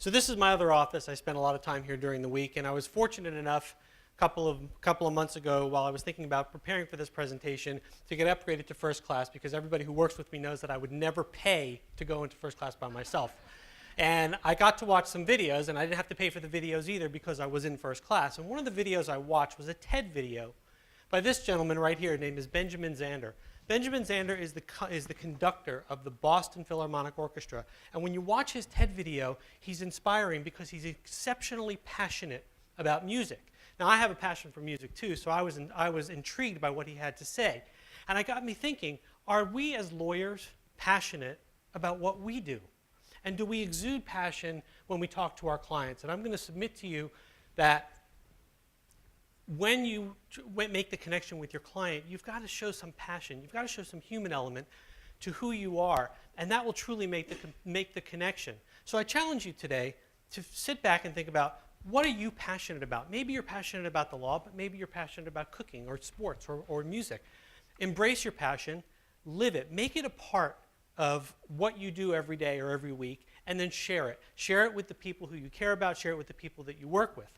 So this is my other office. I spend a lot of time here during the week, and I was fortunate enough a couple of months ago, while I was thinking about preparing for this presentation, to get upgraded to first class, because everybody who works with me knows that I would never pay to go into first class by myself. And I got to watch some videos, and I didn't have to pay for the videos either because I was in first class. And one of the videos I watched was a TED video by this gentleman right here. His name is Benjamin Zander. Benjamin Zander is the conductor of the Boston Philharmonic Orchestra. And when you watch his TED video, he's inspiring because he's exceptionally passionate about music. Now, I have a passion for music too, so I was intrigued by what he had to say. And it got me thinking, are we as lawyers passionate about what we do? And do we exude passion when we talk to our clients? And I'm going to submit to you that when you make the connection with your client, you've got to show some passion. You've got to show some human element to who you are, and that will truly make the connection. So I challenge you today to sit back and think about, what are you passionate about? Maybe you're passionate about the law, but maybe you're passionate about cooking or sports or music. Embrace your passion, live it, make it a part of what you do every day or every week, and then share it. Share it with the people who you care about, share it with the people that you work with.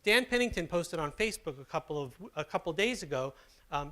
Dan Pennington posted on Facebook a couple days ago,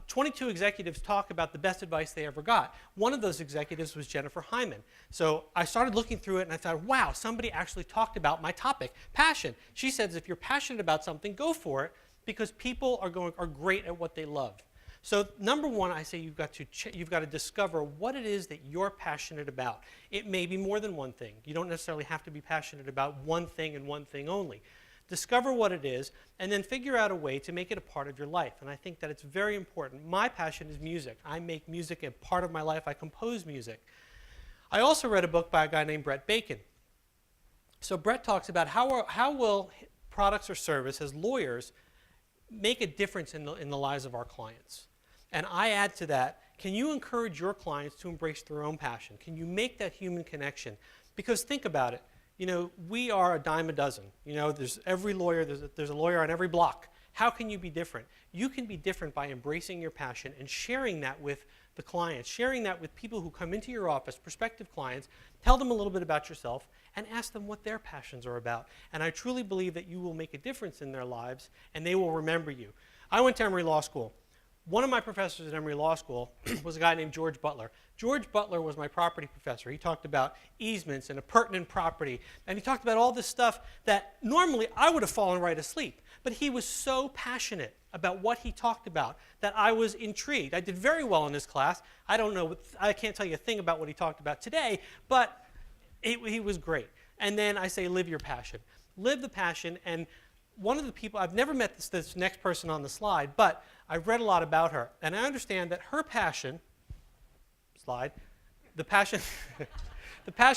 22 executives talk about the best advice they ever got. One of those executives was Jennifer Hyman. So I started looking through it and I thought, wow, somebody actually talked about my topic, passion. She says if you're passionate about something, go for it, because people are great at what they love. So number one, I say you've got to discover what it is that you're passionate about. It may be more than one thing. You don't necessarily have to be passionate about one thing and one thing only. Discover what it is, and then figure out a way to make it a part of your life. And I think that it's very important. My passion is music. I make music a part of my life. I compose music. I also read a book by a guy named Brett Bacon. So Brett talks about how will products or service as lawyers make a difference in the lives of our clients. And I add to that, can you encourage your clients to embrace their own passion? Can you make that human connection? Because think about it. You know, we are a dime a dozen. You know, there's every lawyer, there's a lawyer on every block. How can you be different? You can be different by embracing your passion and sharing that with the clients, sharing that with people who come into your office, prospective clients. Tell them a little bit about yourself and ask them what their passions are about. And I truly believe that you will make a difference in their lives and they will remember you. I went to Emory Law School. One of my professors at Emory Law School was a guy named George Butler. George Butler was my property professor. He talked about easements and appurtenant property, and he talked about all this stuff that normally I would have fallen right asleep. But he was so passionate about what he talked about that I was intrigued. I did very well in his class. I can't tell you a thing about what he talked about today, but he was great. And then I say, live your passion. Live the passion. And one of the people, I've never met this next person on the slide, but I've read a lot about her. And I understand that her passion, the passion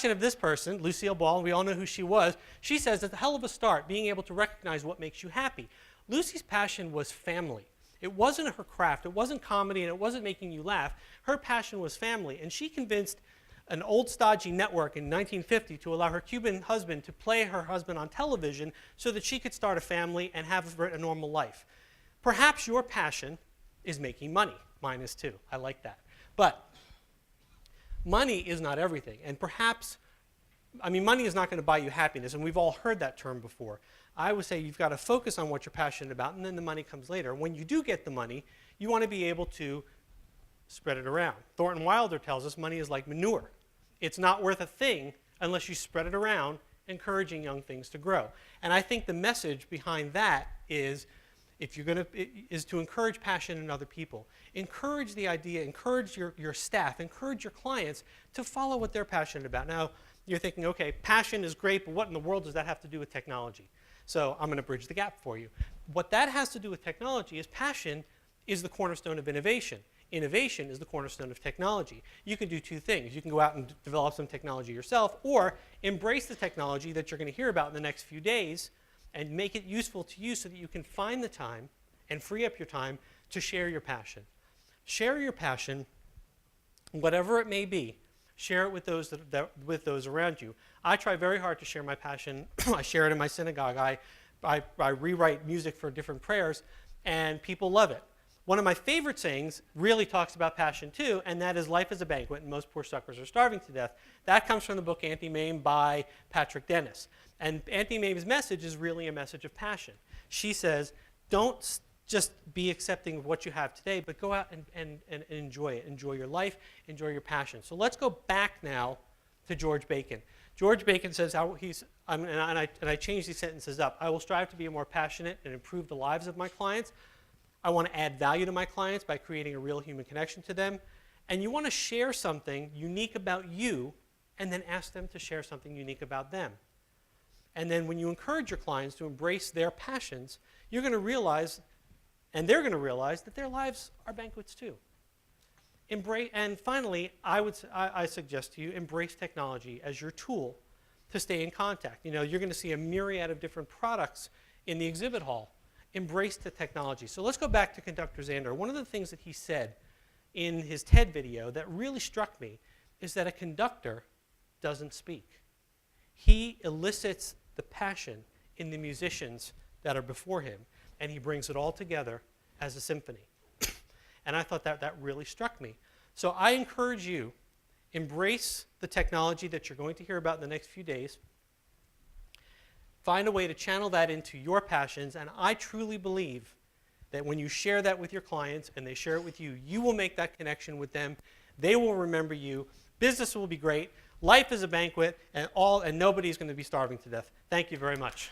of this person, Lucille Ball, we all know who she was, she says it's a hell of a start, being able to recognize what makes you happy. Lucy's passion was family. It wasn't her craft, it wasn't comedy, and it wasn't making you laugh. Her passion was family, and she convinced an old stodgy network in 1950 to allow her Cuban husband to play her husband on television so that she could start a family and have a normal life. Perhaps your passion is making money. Mine is too. I like that. But money is not everything. And perhaps, money is not going to buy you happiness, and we've all heard that term before. I would say you've got to focus on what you're passionate about, and then the money comes later. When you do get the money, you want to be able to spread it around. Thornton Wilder tells us money is like manure. It's not worth a thing unless you spread it around, encouraging young things to grow. And I think the message behind that is, is to encourage passion in other people. Encourage the idea, encourage your staff, encourage your clients to follow what they're passionate about. Now, you're thinking, okay, passion is great, but what in the world does that have to do with technology? So I'm going to bridge the gap for you. What that has to do with technology is passion is the cornerstone of innovation. Innovation is the cornerstone of technology. You can do two things. You can go out and develop some technology yourself, or embrace the technology that you're going to hear about in the next few days and make it useful to you so that you can find the time and free up your time to share your passion. Share your passion, whatever it may be. Share it with those around you. I try very hard to share my passion. I share it in my synagogue. I rewrite music for different prayers, and people love it. One of my favorite sayings really talks about passion too, and that is life is a banquet and most poor suckers are starving to death. That comes from the book Anti-Mame by Patrick Dennis. And Anti-Mame's message is really a message of passion. She says, don't just be accepting of what you have today, but go out and enjoy it. Enjoy your life, enjoy your passion. So let's go back now to George Bacon. George Bacon says, and I change these sentences up, I will strive to be more passionate and improve the lives of my clients. I want to add value to my clients by creating a real human connection to them. And you want to share something unique about you and then ask them to share something unique about them. And then when you encourage your clients to embrace their passions, you're going to realize, and they're going to realize, that their lives are banquets too. And finally, I suggest to you, embrace technology as your tool to stay in contact. You know, you're going to see a myriad of different products in the exhibit hall. Embrace the technology. So let's go back to Conductor Zander. One of the things that he said in his TED video that really struck me is that a conductor doesn't speak. He elicits the passion in the musicians that are before him, and he brings it all together as a symphony. And I thought that really struck me. So I encourage you, embrace the technology that you're going to hear about in the next few days. Find a way to channel that into your passions, and I truly believe that when you share that with your clients and they share it with you, you will make that connection with them. They will remember you. Business will be great. Life is a banquet, and nobody's going to be starving to death. Thank you very much.